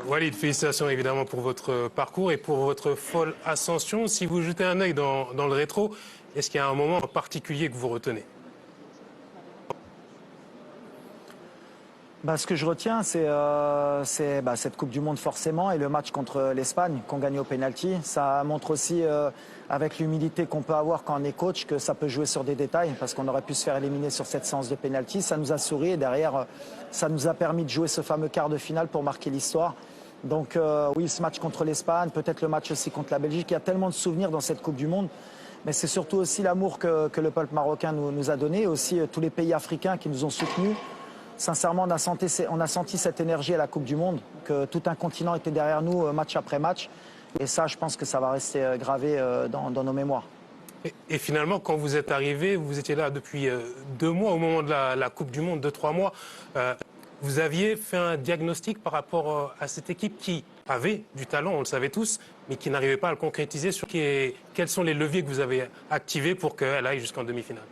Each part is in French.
Walid, félicitations évidemment pour votre parcours et pour votre folle ascension. Si vous jetez un œil dans le rétro, est-ce qu'il y a un moment en particulier que vous retenez? Ce que je retiens, c'est cette Coupe du Monde forcément et le match contre l'Espagne qu'on gagne au pénalty. Ça montre aussi, avec l'humilité qu'on peut avoir quand on est coach, que ça peut jouer sur des détails parce qu'on aurait pu se faire éliminer sur cette séance de pénalty. Ça nous a souri et derrière, ça nous a permis de jouer ce fameux quart de finale pour marquer l'histoire. Donc oui, ce match contre l'Espagne, peut-être le match aussi contre la Belgique. Il y a tellement de souvenirs dans cette Coupe du Monde. Mais c'est surtout aussi l'amour que le peuple marocain nous a donné, et aussi tous les pays africains qui nous ont soutenus. Sincèrement, on a senti cette énergie à la Coupe du Monde, que tout un continent était derrière nous match après match. Et ça, je pense que ça va rester gravé dans nos mémoires. Et finalement, quand vous êtes arrivé, vous étiez là depuis 2 mois au moment de la Coupe du Monde, 2, 3 mois. Vous aviez fait un diagnostic par rapport à cette équipe qui avait du talent, on le savait tous, mais qui n'arrivait pas à le concrétiser. Quels sont les leviers que vous avez activés pour qu'elle aille jusqu'en demi-finale?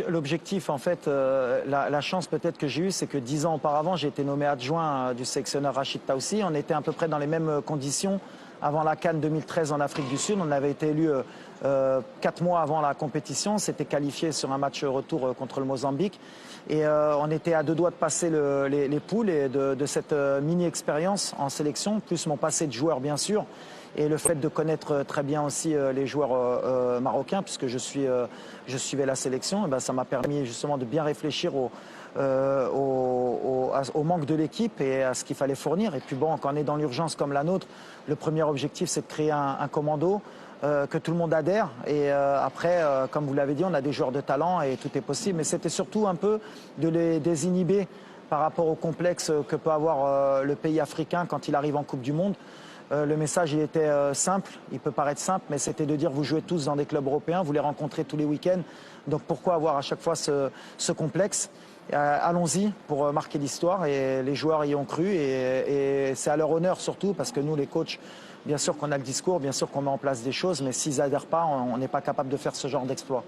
L'objectif, en fait, la chance peut-être que j'ai eue, c'est que 10 ans auparavant, j'ai été nommé adjoint du sélectionneur Rachid Taoussi. On était à peu près dans les mêmes conditions avant la CAN 2013 en Afrique du Sud. On avait été élu 4 mois avant la compétition. On s'était qualifié sur un match retour contre le Mozambique. Et on était à 2 doigts de passer les poules et de cette mini-expérience en sélection, plus mon passé de joueur, bien sûr. Et le fait de connaître très bien aussi les joueurs marocains, puisque je suivais la sélection, ça m'a permis justement de bien réfléchir au manque de l'équipe et à ce qu'il fallait fournir. Et puis bon, quand on est dans l'urgence comme la nôtre, le premier objectif, c'est de créer un commando, que tout le monde adhère. Et après, comme vous l'avez dit, on a des joueurs de talent et tout est possible. Mais c'était surtout un peu de les désinhiber par rapport au complexe que peut avoir le pays africain quand il arrive en Coupe du Monde. Le message, il était simple, il peut paraître simple, mais c'était de dire vous jouez tous dans des clubs européens, vous les rencontrez tous les week-ends, donc pourquoi avoir à chaque fois ce complexe? Allons-y pour marquer l'histoire, et les joueurs y ont cru, et c'est à leur honneur surtout, parce que nous les coachs, bien sûr qu'on a le discours, bien sûr qu'on met en place des choses, mais s'ils n'adhèrent pas, on n'est pas capable de faire ce genre d'exploit.